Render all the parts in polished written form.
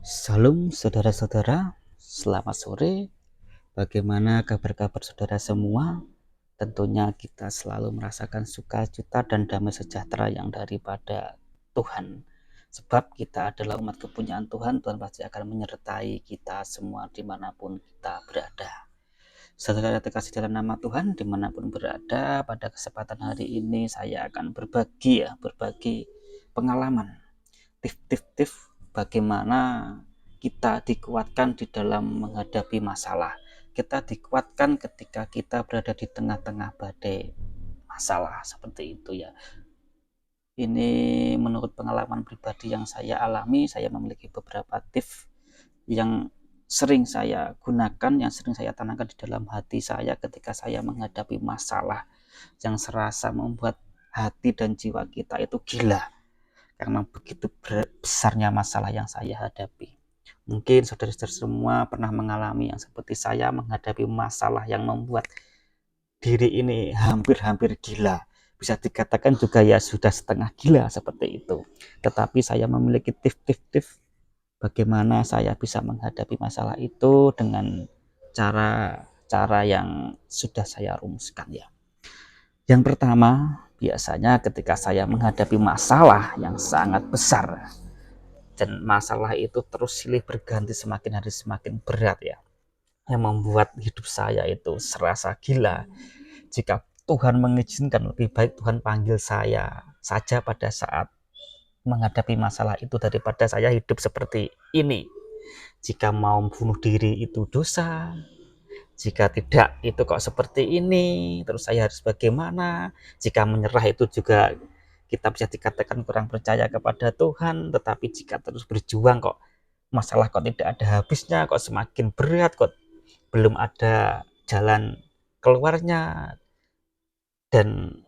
Salam saudara-saudara, selamat sore. Bagaimana kabar-kabar saudara semua? Tentunya kita selalu merasakan sukacita dan damai sejahtera yang daripada Tuhan. Sebab kita adalah umat kepunyaan Tuhan, Tuhan pasti akan menyertai kita semua dimanapun kita berada. Saudara terkasih dalam nama Tuhan, dimanapun berada, pada kesempatan hari ini saya akan berbagi pengalaman tips bagaimana kita dikuatkan di dalam menghadapi masalah. Kita dikuatkan ketika kita berada di tengah-tengah badai masalah seperti itu ya. Ini menurut pengalaman pribadi yang saya alami, saya memiliki beberapa tips yang sering saya gunakan, yang sering saya tanamkan di dalam hati saya ketika saya menghadapi masalah yang serasa membuat hati dan jiwa kita itu gila karena begitu besarnya masalah yang saya hadapi. Mungkin saudara-saudara semua pernah mengalami yang seperti saya menghadapi masalah yang membuat diri ini hampir-hampir gila. Bisa dikatakan juga ya sudah setengah gila seperti itu. Tetapi saya memiliki tips-tips bagaimana saya bisa menghadapi masalah itu dengan cara-cara yang sudah saya rumuskan ya. Yang pertama, biasanya ketika saya menghadapi masalah yang sangat besar dan masalah itu terus silih berganti semakin hari semakin berat ya, yang membuat hidup saya itu serasa gila. Jika Tuhan mengizinkan, lebih baik Tuhan panggil saya saja pada saat menghadapi masalah itu daripada saya hidup seperti ini. Jika mau bunuh diri itu dosa, jika tidak itu kok seperti ini, terus saya harus bagaimana? Jika menyerah itu juga kita bisa dikatakan kurang percaya kepada Tuhan, tetapi jika terus berjuang kok masalah kok tidak ada habisnya, kok semakin berat, kok belum ada jalan keluarnya. Dan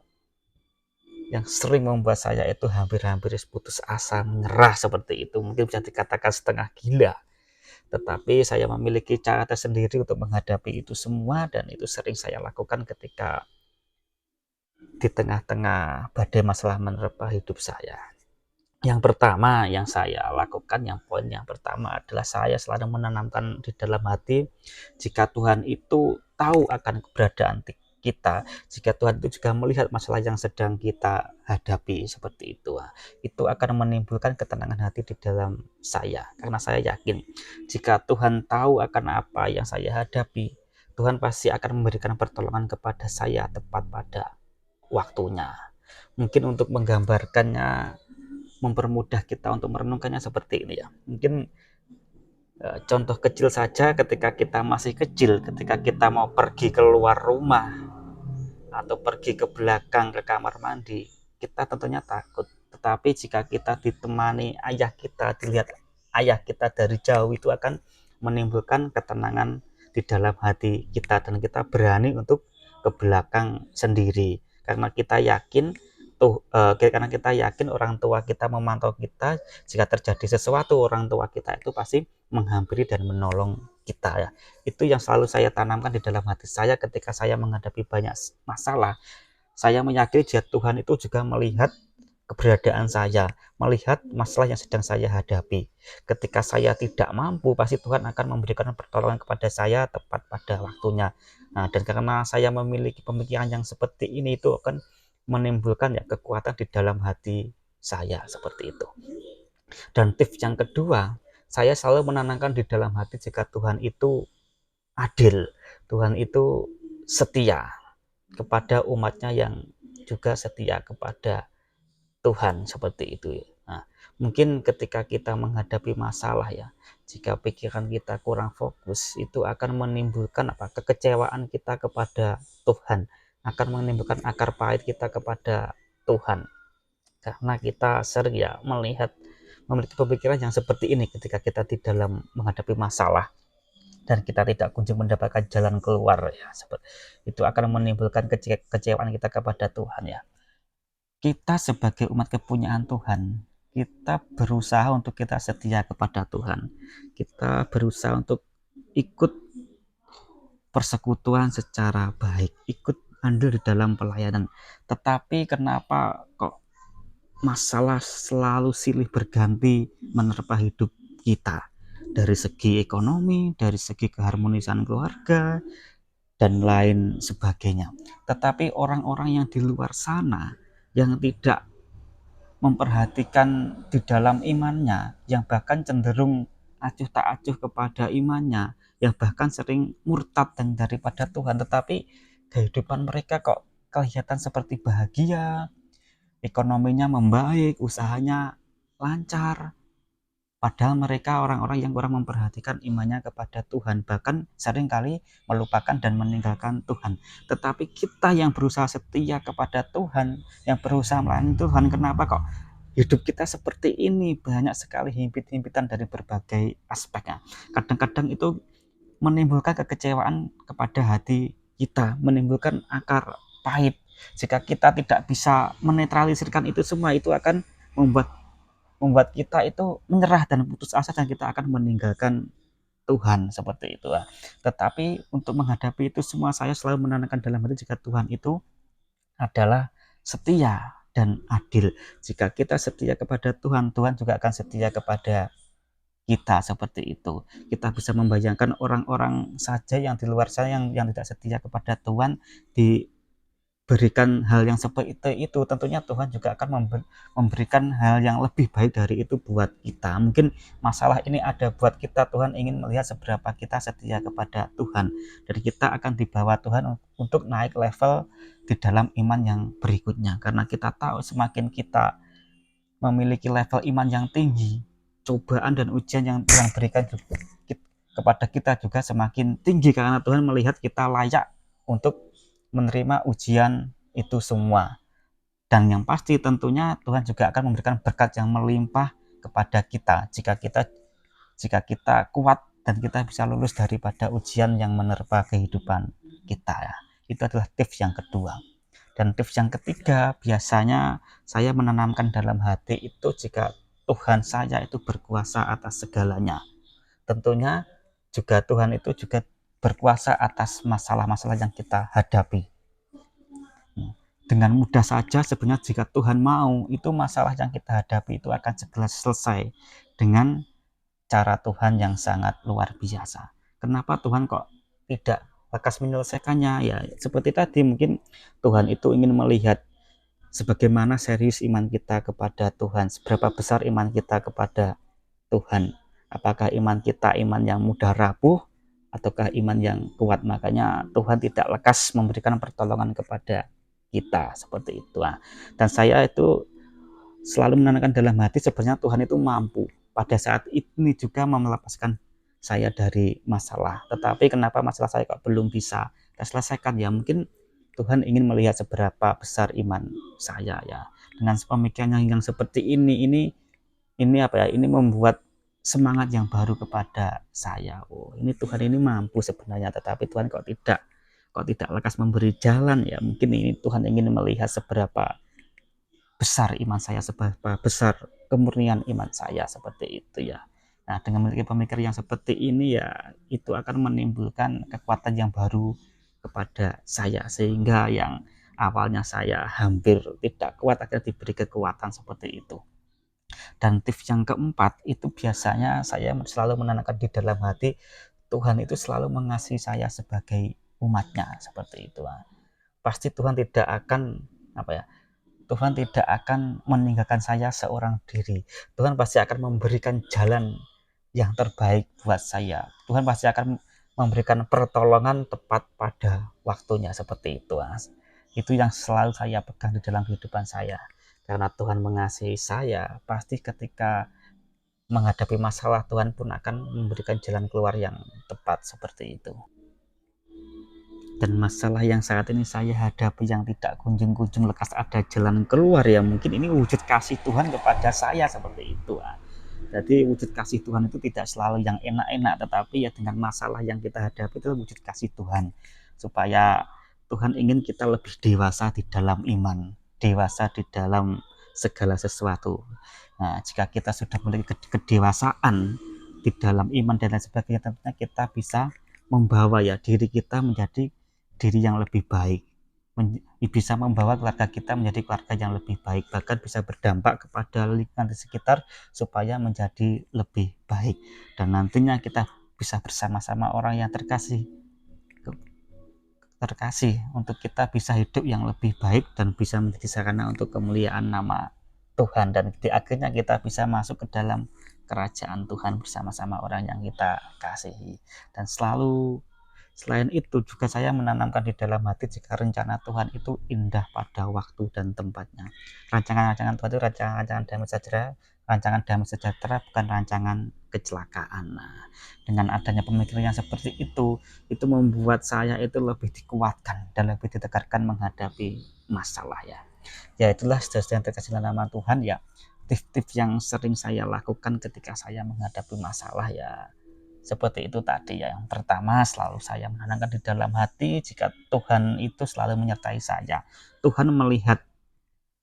yang sering membuat saya itu hampir-hampir putus asa, menyerah seperti itu, mungkin bisa dikatakan setengah gila. Tetapi saya memiliki cara tersendiri untuk menghadapi itu semua, dan itu sering saya lakukan ketika di tengah-tengah badai masalah menerpa hidup saya. Yang pertama yang saya lakukan, poin yang pertama adalah saya selalu menanamkan di dalam hati, jika Tuhan itu tahu akan keberadaan kita, jika Tuhan itu juga melihat masalah yang sedang kita hadapi seperti itu akan menimbulkan ketenangan hati di dalam saya. Karena saya yakin jika Tuhan tahu akan apa yang saya hadapi, Tuhan pasti akan memberikan pertolongan kepada saya tepat pada waktunya. Mungkin untuk menggambarkannya, mempermudah kita untuk merenungkannya seperti ini ya. Mungkin contoh kecil saja, ketika kita masih kecil, ketika kita mau pergi keluar rumah atau pergi ke belakang ke kamar mandi, kita tentunya takut. Tetapi jika kita ditemani ayah kita, dilihat ayah kita dari jauh, itu akan menimbulkan ketenangan di dalam hati kita, dan kita berani untuk ke belakang sendiri karena kita yakin karena kita yakin orang tua kita memantau kita. Jika terjadi sesuatu, orang tua kita itu pasti menghampiri dan menolong kita ya. Itu yang selalu saya tanamkan di dalam hati saya ketika saya menghadapi banyak masalah. Saya meyakini Tuhan itu juga melihat keberadaan saya, melihat masalah yang sedang saya hadapi. Ketika saya tidak mampu, pasti Tuhan akan memberikan pertolongan kepada saya tepat pada waktunya. Nah, dan karena saya memiliki pemikiran yang seperti ini, itu akan menimbulkan ya kekuatan di dalam hati saya seperti itu. Dan tips yang kedua, saya selalu menanamkan di dalam hati, jika Tuhan itu adil, Tuhan itu setia kepada umatnya yang juga setia kepada Tuhan seperti itu. Nah, mungkin ketika kita menghadapi masalah ya, jika pikiran kita kurang fokus, itu akan menimbulkan kekecewaan kita kepada Tuhan, akan menimbulkan akar pahit kita kepada Tuhan, karena kita sering ya memiliki pemikiran yang seperti ini ketika kita di dalam menghadapi masalah dan kita tidak kunjung mendapatkan jalan keluar ya, seperti itu akan menimbulkan kekecewaan kita kepada Tuhan ya. Kita sebagai umat kepunyaan Tuhan, kita berusaha untuk kita setia kepada Tuhan. Kita berusaha untuk ikut persekutuan secara baik, ikut andil di dalam pelayanan. Tetapi kenapa kok masalah selalu silih berganti menerpa hidup kita? dari segi ekonomi, dari segi keharmonisan keluarga, dan lain sebagainya. Tetapi orang-orang yang di luar sana yang tidak memperhatikan di dalam imannya, yang bahkan cenderung acuh tak acuh kepada imannya, yang bahkan sering murtad dan daripada Tuhan, tetapi kehidupan mereka kok kelihatan seperti bahagia, ekonominya membaik, usahanya lancar, padahal mereka orang-orang yang kurang memperhatikan imannya kepada Tuhan, bahkan seringkali melupakan dan meninggalkan Tuhan. Tetapi kita yang berusaha setia kepada Tuhan, yang berusaha melayani Tuhan, kenapa kok hidup kita seperti ini? Banyak sekali himpit-himpitan dari berbagai aspeknya. Kadang-kadang itu menimbulkan kekecewaan kepada hati kita, menimbulkan akar pahit. Jika kita tidak bisa menetralisirkan itu semua, itu akan membuat membuat kita itu menyerah dan putus asa, dan kita akan meninggalkan Tuhan seperti itu. Tetapi untuk menghadapi itu semua, saya selalu menanamkan dalam hati jika Tuhan itu adalah setia dan adil. Jika kita setia kepada Tuhan, Tuhan juga akan setia kepada kita seperti itu. Kita bisa membayangkan orang-orang saja yang di luar sana yang tidak setia kepada Tuhan, diberikan hal yang seperti itu, tentunya Tuhan juga akan memberikan hal yang lebih baik dari itu buat kita. Mungkin masalah ini ada buat kita, Tuhan ingin melihat seberapa kita setia kepada Tuhan, dan kita akan dibawa Tuhan untuk naik level di dalam iman yang berikutnya. Karena kita tahu semakin kita memiliki level iman yang tinggi, cobaan dan ujian yang Tuhan berikan juga kepada kita juga semakin tinggi, karena Tuhan melihat kita layak untuk menerima ujian itu semua. Dan yang pasti tentunya Tuhan juga akan memberikan berkat yang melimpah kepada kita jika kita kuat dan kita bisa lulus daripada ujian yang menerpa kehidupan kita, ya. Itu adalah tips yang kedua. Dan tips yang ketiga, biasanya saya menanamkan dalam hati itu jika Tuhan saya itu berkuasa atas segalanya. Tentunya juga Tuhan itu juga berkuasa atas masalah-masalah yang kita hadapi. Dengan mudah saja sebenarnya jika Tuhan mau, itu masalah yang kita hadapi itu akan segera selesai dengan cara Tuhan yang sangat luar biasa. Kenapa Tuhan kok tidak lekas menyelesaikannya? Ya seperti tadi, mungkin Tuhan itu ingin melihat sebagaimana serius iman kita kepada Tuhan, seberapa besar iman kita kepada Tuhan. Apakah iman kita iman yang mudah rapuh ataukah iman yang kuat? Makanya Tuhan tidak lekas memberikan pertolongan kepada kita seperti itu. Dan saya itu selalu menanamkan dalam hati, sebenarnya Tuhan itu mampu pada saat ini juga melepaskan saya dari masalah. Tetapi kenapa masalah saya kok belum bisa terselesaikan? Ya mungkin Tuhan ingin melihat seberapa besar iman saya, ya. Dengan pemikiran yang seperti ini apa ya? Ini membuat semangat yang baru kepada saya. Oh, ini Tuhan ini mampu sebenarnya, tetapi Tuhan kok tidak lekas memberi jalan, ya. Mungkin ini Tuhan ingin melihat seberapa besar iman saya, seberapa besar kemurnian iman saya seperti itu, ya. Nah, dengan memiliki pemikiran yang seperti ini, ya, itu akan menimbulkan kekuatan yang baru kepada saya, sehingga yang awalnya saya hampir tidak kuat akhirnya diberi kekuatan seperti itu. Dan tips yang keempat itu biasanya saya selalu menanamkan di dalam hati, Tuhan itu selalu mengasihi saya sebagai umatnya seperti itu. Pasti Tuhan tidak akan apa ya? Tuhan tidak akan meninggalkan saya seorang diri. Tuhan pasti akan memberikan jalan yang terbaik buat saya. Tuhan pasti akan memberikan pertolongan tepat pada waktunya seperti itu. Itu yang selalu saya pegang di dalam kehidupan saya. Karena Tuhan mengasihi saya, pasti ketika menghadapi masalah Tuhan pun akan memberikan jalan keluar yang tepat seperti itu. Dan masalah yang saat ini saya hadapi yang tidak kunjung-kunjung lekas ada jalan keluar, ya mungkin ini wujud kasih Tuhan kepada saya seperti itu. Jadi wujud kasih Tuhan itu tidak selalu yang enak-enak, tetapi ya dengan masalah yang kita hadapi itu wujud kasih Tuhan, supaya Tuhan ingin kita lebih dewasa di dalam iman, dewasa di dalam segala sesuatu. Nah, jika kita sudah memiliki kedewasaan di dalam iman dan lain sebagainya, tentunya kita bisa membawa ya diri kita menjadi diri yang lebih baik, bisa membawa keluarga kita menjadi keluarga yang lebih baik, bahkan bisa berdampak kepada lingkungan di sekitar supaya menjadi lebih baik, dan nantinya kita bisa bersama-sama orang yang terkasih untuk kita bisa hidup yang lebih baik dan bisa menjadi sarana untuk kemuliaan nama Tuhan, dan di akhirnya kita bisa masuk ke dalam kerajaan Tuhan bersama-sama orang yang kita kasihi. Dan selain itu juga saya menanamkan di dalam hati jika rencana Tuhan itu indah pada waktu dan tempatnya. Rancangan-rancangan Tuhan itu rancangan damai sejahtera, bukan rancangan kecelakaan. Nah, dengan adanya pemikiran yang seperti itu membuat saya itu lebih dikuatkan dan lebih ditegarkan menghadapi masalah ya. Ya itulah saudara yang terkasih dalam nama Tuhan ya, tips-tips yang sering saya lakukan ketika saya menghadapi masalah ya seperti itu tadi ya. Yang pertama, selalu saya menanamkan di dalam hati jika Tuhan itu selalu menyertai saya. Tuhan melihat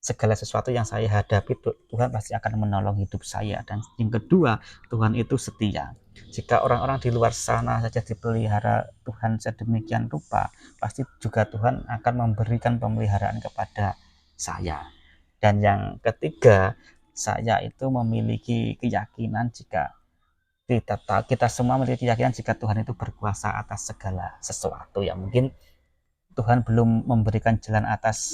segala sesuatu yang saya hadapi, Tuhan pasti akan menolong hidup saya. Dan yang kedua, Tuhan itu setia. Jika orang-orang di luar sana saja dipelihara Tuhan sedemikian rupa, pasti juga Tuhan akan memberikan pemeliharaan kepada saya. Dan yang ketiga, saya itu memiliki keyakinan jika kita semua memiliki keyakinan jika Tuhan itu berkuasa atas segala sesuatu ya. Mungkin Tuhan belum memberikan jalan atas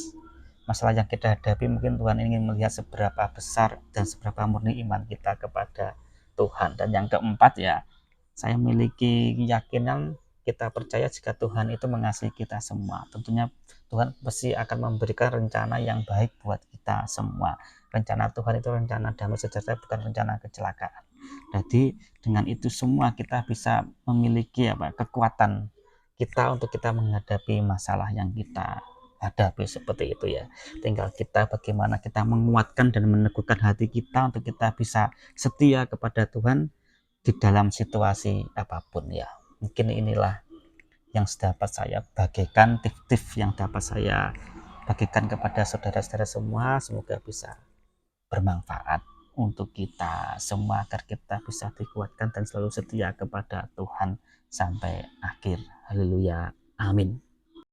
masalah yang kita hadapi, mungkin Tuhan ingin melihat seberapa besar dan seberapa murni iman kita kepada Tuhan. Dan yang keempat ya, saya memiliki keyakinan, kita percaya jika Tuhan itu mengasihi kita semua. Tentunya Tuhan pasti akan memberikan rencana yang baik buat kita semua. Rencana Tuhan itu rencana damai sejahtera, bukan rencana kecelakaan. Jadi dengan itu semua kita bisa memiliki kekuatan kita untuk kita menghadapi masalah yang kita hadapi seperti itu ya. Tinggal kita bagaimana kita menguatkan dan meneguhkan hati kita untuk kita bisa setia kepada Tuhan di dalam situasi apapun ya. Mungkin inilah yang dapat saya bagikan, tips-tips yang dapat saya bagikan kepada saudara-saudara semua. Semoga bisa bermanfaat untuk kita semua agar kita bisa dikuatkan dan selalu setia kepada Tuhan sampai akhir. Haleluya. Amin.